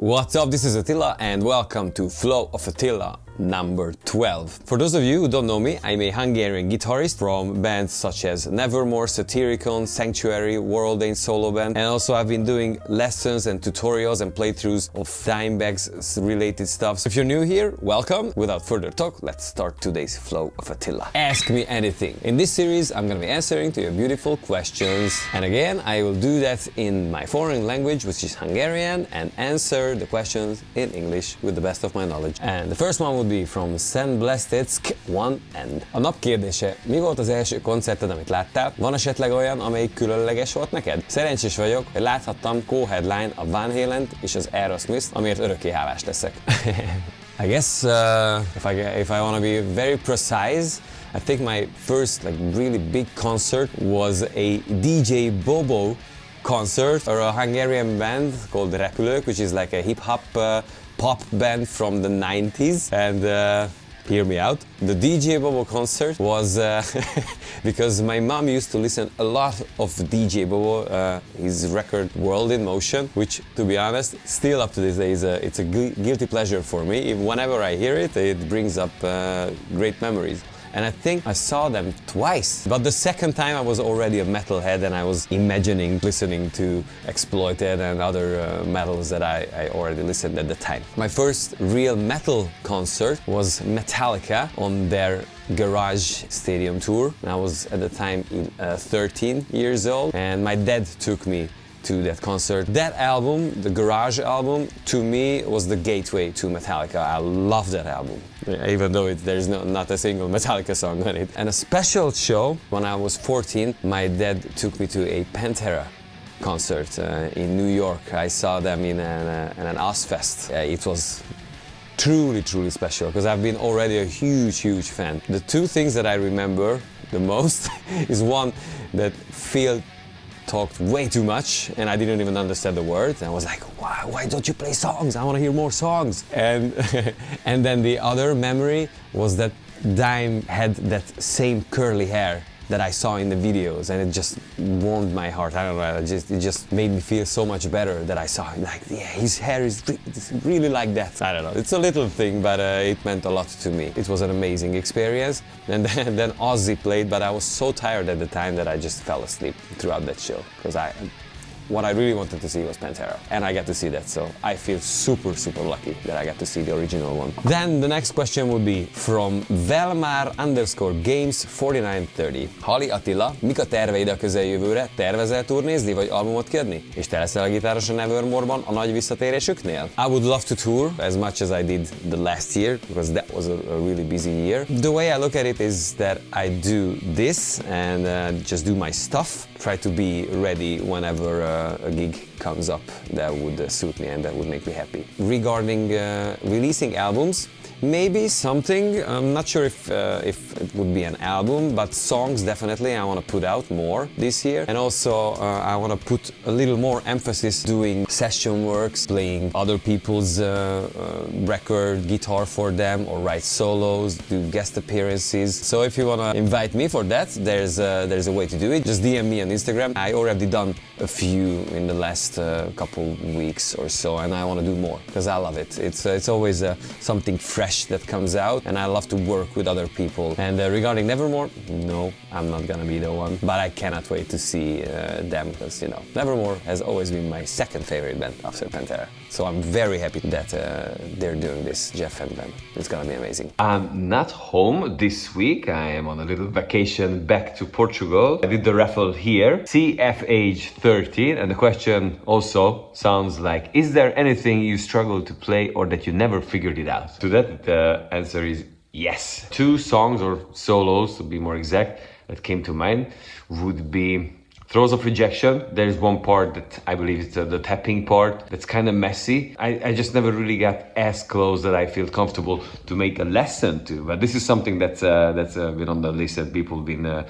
What's up, this is Attila and welcome to Flow of Attila number 12. For those of you who don't know me, I'm a Hungarian guitarist from bands such as Nevermore, Satyricon, Sanctuary, World Dane solo band, and also I've been doing lessons and tutorials and playthroughs of dimebags related stuff. So if you're new here, welcome. Without further talk, let's start today's Flow of Attila. Ask me anything. In this series, I'm gonna be answering to your beautiful questions. And again, I will do that in my foreign language, which is Hungarian, and answer the questions in English with the best of my knowledge. And the first one would be from St. Blessed One End. A nap kérdése: mi volt az első koncerted, amit láttál? Van esetleg olyan, amelyik különleges volt neked? Szerencsés vagyok, hogy láthattam co-headline a Van Halent és az Aerosmith, amiért örökké hálás leszek. I guess if I want to be very precise, I think my first really big concert was a DJ Bobo concert for a Hungarian band called Repülők, which is like a hip-hop pop band from the 90s. And hear me out. The DJ Bobo concert was because my mom used to listen a lot of DJ Bobo, his record World in Motion, which, to be honest, still up to this day it's a guilty pleasure for me. Whenever I hear it, it brings up great memories. And I think I saw them twice. But the second time I was already a metalhead and I was imagining listening to Exploited and other metals that I already listened at the time. My first real metal concert was Metallica on their Garage Stadium tour. I was at the time 13 years old and my dad took me to that concert. That album, the Garage album, to me was the gateway to Metallica. I love that album, even though there's not a single Metallica song on it. And a special show, when I was 14, my dad took me to a PanterA concert in New York. I saw them in an Ozfest. It was truly special, because I've been already a huge fan. The two things that I remember the most is one, that Phil talked way too much and I didn't even understand the words. And I was like, why don't you play songs? I want to hear more songs. And and then the other memory was that Dime had that same curly hair that I saw in the videos, and it just warmed my heart. I don't know, it just made me feel so much better that I saw him. Like, yeah, his hair is really like that. I don't know, it's a little thing, but it meant a lot to me. It was an amazing experience. And then Ozzy played, but I was so tired at the time that I just fell asleep throughout that show, because what I really wanted to see was PanterA, and I got to see that, so I feel super lucky that I got to see the original one. Then the next question would be from Velmar_Games4930. Hali Attila, mik a terveid a közeljövőre? Tervezel turnézni, vagy albumot kiadni? És te leszel a gitáros a Nevermore-ban a nagy visszatérésüknél? I would love to tour as much as I did the last year, because that was a really busy year. The way I look at it is that I do this and just do my stuff, try to be ready whenever a gig comes up that would suit me and that would make me happy. Regarding releasing albums, maybe something. I'm not sure if it would be an album, but songs definitely I want to put out more this year. And also I want to put a little more emphasis doing session works, playing other people's record, guitar for them, or write solos, do guest appearances. So if you want to invite me for that, there's a way to do it. Just DM me on Instagram. I already done a few in the last couple weeks or so, and I want to do more because I love it. It's always something fresh that comes out, and I love to work with other people. And regarding Nevermore, no, I'm not gonna be the one, but I cannot wait to see them, because Nevermore has always been my second favorite band after PanterA. So I'm very happy that they're doing this, Jeff and Ben. It's gonna be amazing. I'm not home this week. I am on a little vacation back to Portugal. I did the raffle here, CFH 13, and the question also sounds like, is there anything you struggle to play or that you never figured it out? To that, the answer is yes. Two songs, or solos to be more exact, that came to mind would be Throes of Rejection. There's one part that I believe is the tapping part that's kind of messy. I just never really got as close that I feel comfortable to make a lesson to. But this is something that's been on the list, that people have been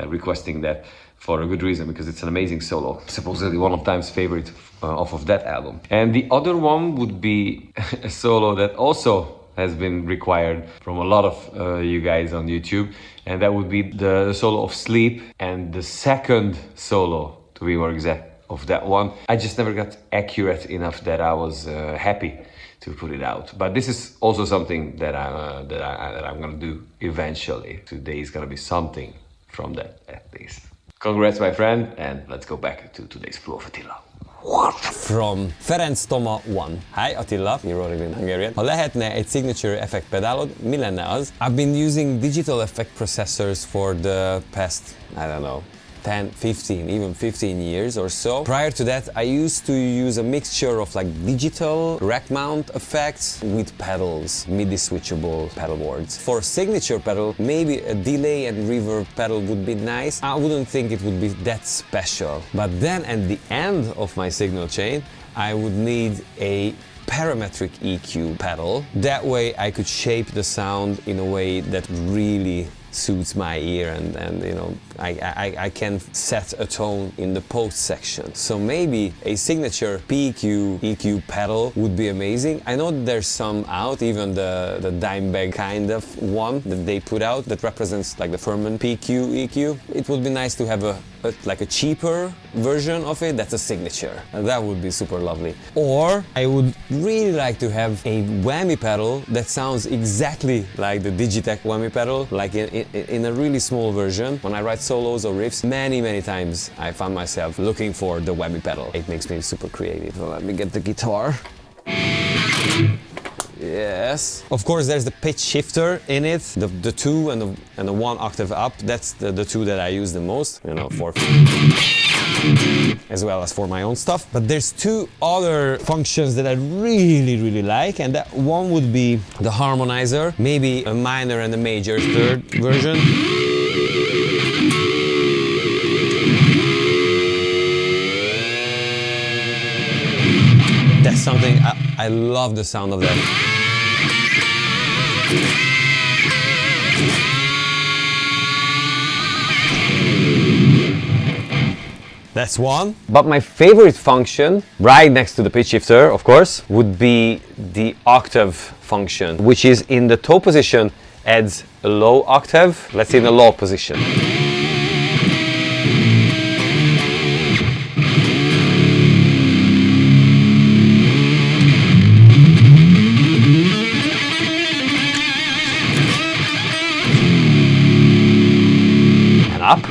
requesting that for a good reason, because it's an amazing solo. Supposedly one of Time's favorite off of that album. And the other one would be a solo that also has been required from a lot of you guys on YouTube, and that would be the solo of Sleep, and the second solo, to be more exact, of that one. I just never got accurate enough that I was happy to put it out. But this is also something that I'm gonna do eventually. Today is gonna be something from that at least. Congrats, my friend, and let's go back to today's Flow of Attila. From Ferenc Toma 1. Hi Attila, you wrote it in Hungarian. Ha lehetne egy signature effect pedálod, mi lenne az? I've been using digital effect processors for the past, I don't know, 10, 15, even 15 years or so. Prior to that, I used to use a mixture of like digital rack mount effects with pedals, MIDI switchable pedal boards. For signature pedal, maybe a delay and reverb pedal would be nice. I wouldn't think it would be that special. But then at the end of my signal chain, I would need a parametric EQ pedal. That way I could shape the sound in a way that really suits my ear, and you know, I can set a tone in the post section. So maybe a signature PQ EQ pedal would be amazing. I know there's some out, even the dimebag kind of one that they put out that represents like the Furman PQ EQ. It would be nice to have like a cheaper version of it that's a signature. And that would be super lovely. Or I would really like to have a whammy pedal that sounds exactly like the Digitech whammy pedal, like in a really small version. When I write solos or riffs, many times I found myself looking for the whammy pedal. It makes me super creative. So let me get the guitar. Yes. Of course, there's the pitch shifter in it, the 2 and the 1 octave up. That's the 2 that I use the most, you know, for as well as for my own stuff. But there's 2 other functions that I really like, and that one would be the harmonizer, maybe a minor and a major third version. That's something, I love the sound of that. That's one. But my favorite function, right next to the pitch shifter, of course, would be the octave function, which is in the toe position, adds a low octave. Let's say in the low position. And up.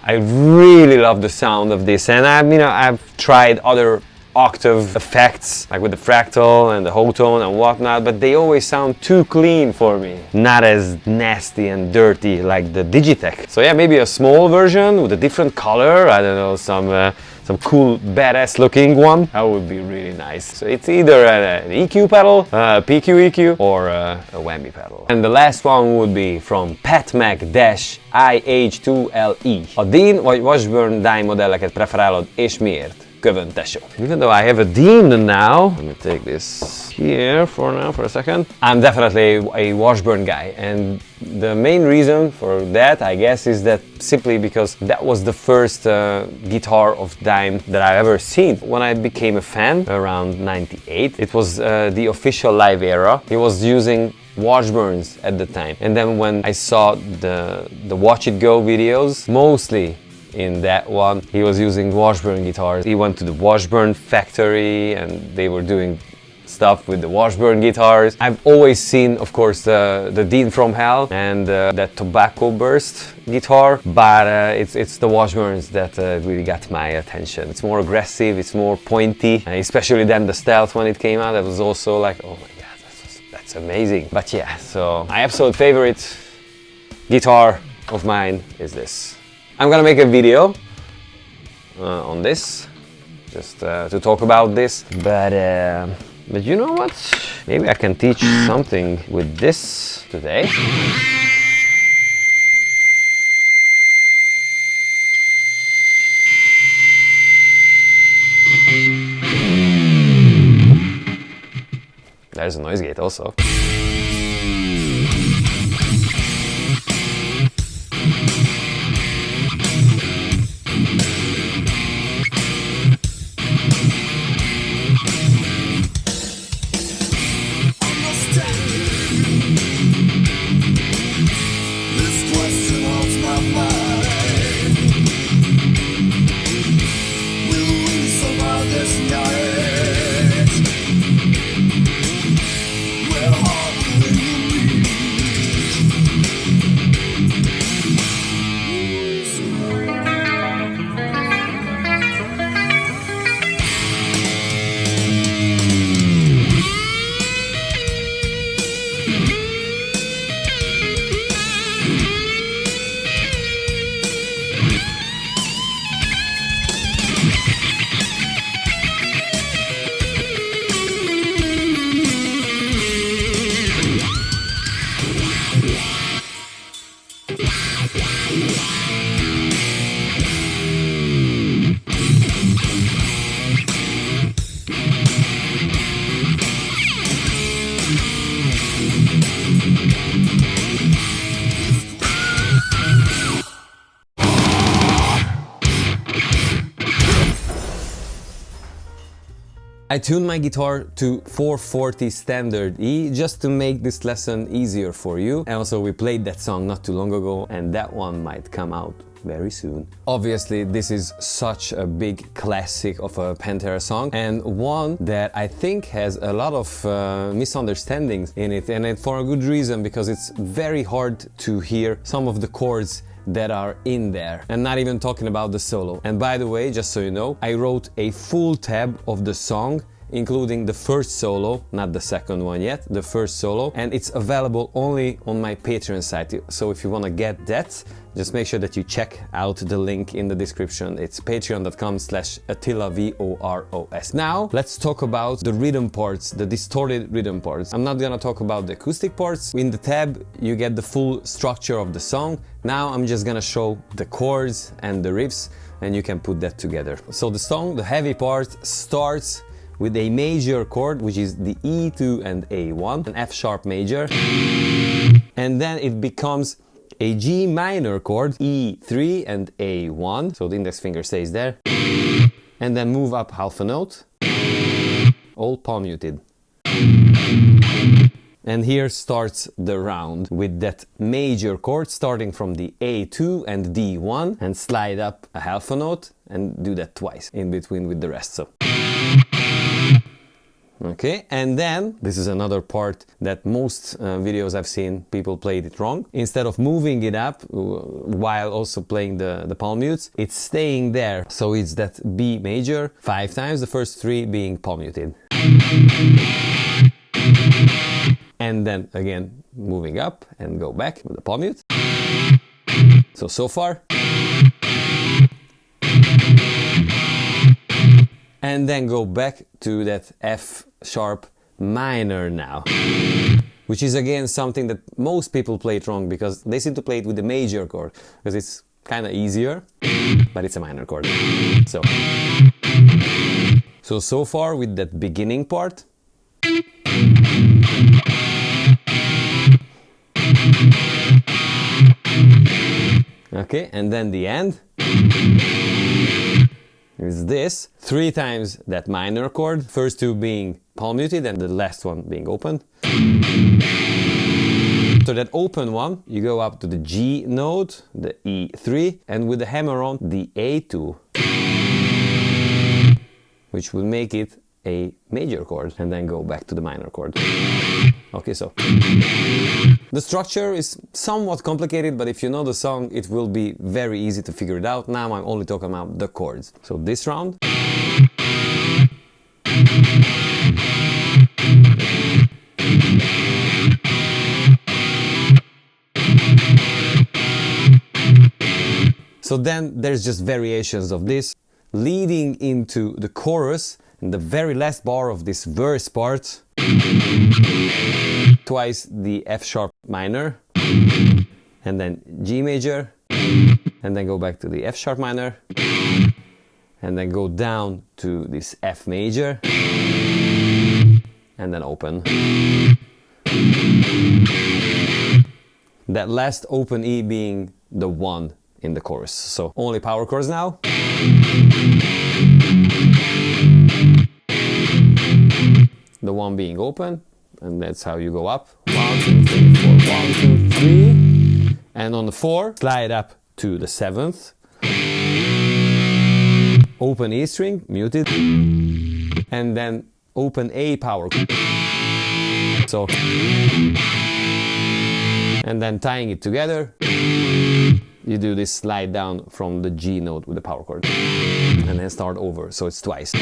I really love the sound of this, and I've tried other octave effects, like with the fractal and the whole tone and whatnot, but they always sound too clean for me. Not as nasty and dirty like the Digitech. So yeah, maybe a small version with a different color, I don't know, some cool badass looking one. That would be really nice. So it's either an EQ pedal, PQ EQ, or a whammy pedal. And the last one would be from Patmac-IH2LE. A Dean vagy Washburn Dime modelleket preferálod, és miért? Kövön tesó. Even though I have a Dean now, let me take this here for a second. I'm definitely a Washburn guy, and the main reason for that, I guess, is that simply because that was the first guitar of Dime that I've ever seen. When I became a fan around '98, it was the official live era. He was using Washburns at the time, and then when I saw the Watch It Go videos, mostly in that one, he was using Washburn guitars. He went to the Washburn factory and they were doing stuff with the Washburn guitars. I've always seen, of course, the Dean from Hell and that Tobacco Burst guitar, but it's the Washburns that really got my attention. It's more aggressive, it's more pointy, especially then the Stealth when it came out. I was also like, oh my god, that's amazing. But yeah, so my absolute favorite guitar of mine is this. I'm gonna make a video on this, just to talk about this, but you know what? Maybe I can teach something with this today. There's a noise gate also. I tuned my guitar to 440 standard E just to make this lesson easier for you. And also we played that song not too long ago, and that one might come out very soon. Obviously, this is such a big classic of a PanterA song, and one that I think has a lot of misunderstandings in it, and for a good reason, because it's very hard to hear some of the chords that are in there, and not even talking about the solo. And by the way, just so you know, I wrote a full tab of the song, including the first solo, not the second one yet, the first solo, and it's available only on my Patreon site. So if you want to get that, just make sure that you check out the link in the description. It's patreon.com/ATTILA VOROS. Now, let's talk about the rhythm parts, the distorted rhythm parts. I'm not gonna talk about the acoustic parts. In the tab, you get the full structure of the song. Now I'm just gonna show the chords and the riffs, and you can put that together. So the song, the heavy part, starts with a major chord, which is the E2 and A1, an F sharp major, and then it becomes a G minor chord, E3 and A1, so the index finger stays there, and then move up half a note, all palm muted. And here starts the round with that major chord starting from the A2 and D1, and slide up a half a note and do that twice in between with the rest. So okay, and then this is another part that most videos I've seen people played it wrong. Instead of moving it up while also playing the palm mutes, it's staying there. So it's that B major 5 times, the first 3 being palm muted. And then again moving up and go back with the palm mute. So far. And then go back to that F sharp minor now, which is again something that most people play it wrong, because they seem to play it with the major chord, because it's kind of easier, but it's a minor chord. So far with that beginning part. Okay, and then the end is this, 3 times that minor chord, first 2 being palm muted and the last one being open. So that open one, you go up to the G note, the E3, and with the hammer on the A2, which will make it a major chord, and then go back to the minor chord. Okay, so the structure is somewhat complicated, but if you know the song, it will be very easy to figure it out. Now I'm only talking about the chords. So this round. So then there's just variations of this, leading into the chorus, and the very last bar of this verse part. Twice the F sharp minor, and then G major, and then go back to the F sharp minor, and then go down to this F major, and then open. That last open E being the 1 in the chorus. So only power chords now. The 1 being open, and that's how you go up. 1, 2, 3, 4, 1, 2, 3. And on the 4, slide up to the 7th. Open E string, muted. And then open A power. So, and then tying it together, you do this slide down from the G note with the power chord. And then start over, so it's twice.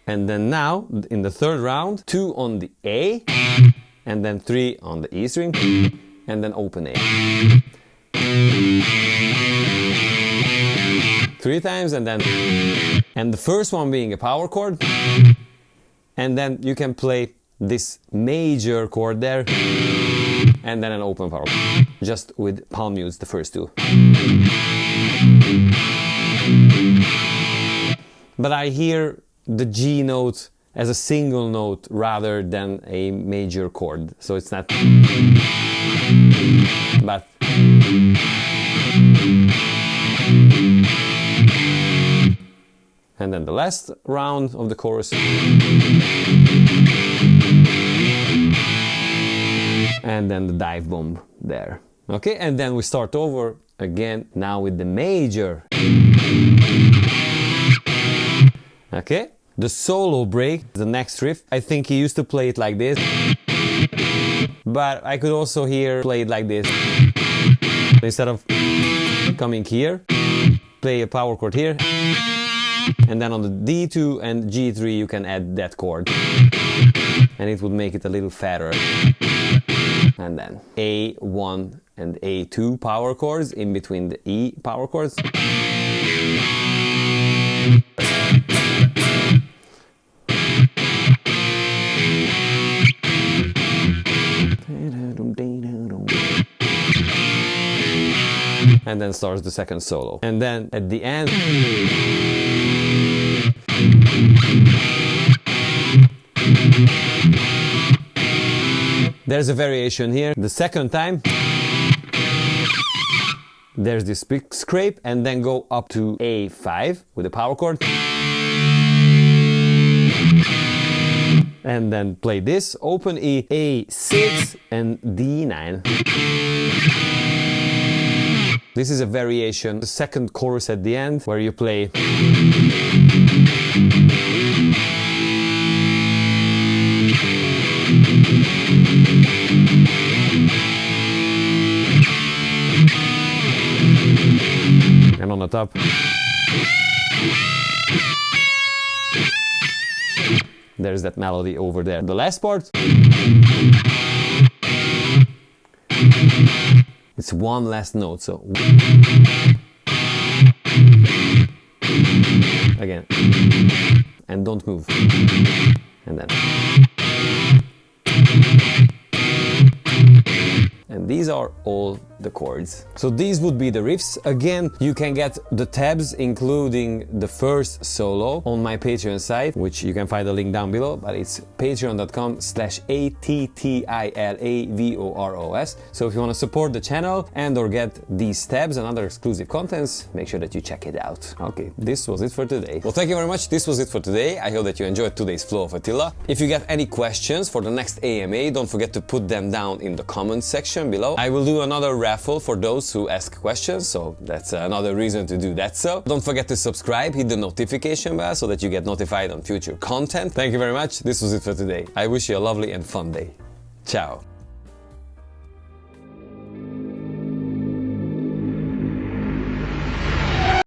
And then now, in the third round, 2 on the A, and then 3 on the E string, and then open A. 3 times, and the first one being a power chord, and then you can play this major chord there, and then an open power chord, just with palm mutes, the first 2. but I hear the G note as a single note rather than a major chord. So it's not, but and then the last round of the chorus. And then the dive bomb there. Okay, and then we start over again now with the major. Okay, the solo break, the next riff, I think he used to play it like this, but I could also hear play it like this. Instead of coming here, play a power chord here, and then on the D2 and G3 you can add that chord, and it would make it a little fatter. And then A1 and A2 power chords in between the E power chords. And then starts the second solo. And then at the end, there's a variation here. The second time, there's this big scrape, and then go up to A5 with a power chord. And then play this, open E, A6 and D9. This is a variation, the second chorus at the end, where you play and on the top there's that melody over there. The last part, it's one last note, so again, and don't move, and then, and these are all the chords. So these would be the riffs. Again, you can get the tabs including the first solo on my Patreon site, which you can find the link down below, but it's patreon.com/ATTILA So if you want to support the channel and or get these tabs and other exclusive contents, make sure that you check it out. Okay, this was it for today. Well, thank you very much. This was it for today. I hope that you enjoyed today's Flow of Attila. If you get any questions for the next AMA, don't forget to put them down in the comments section below. I will do another raffle for those who ask questions, so that's another reason to do that. So don't forget to subscribe, hit the notification bell so that you get notified on future content. Thank you very much. This was it for today. I wish you a lovely and fun day. Ciao.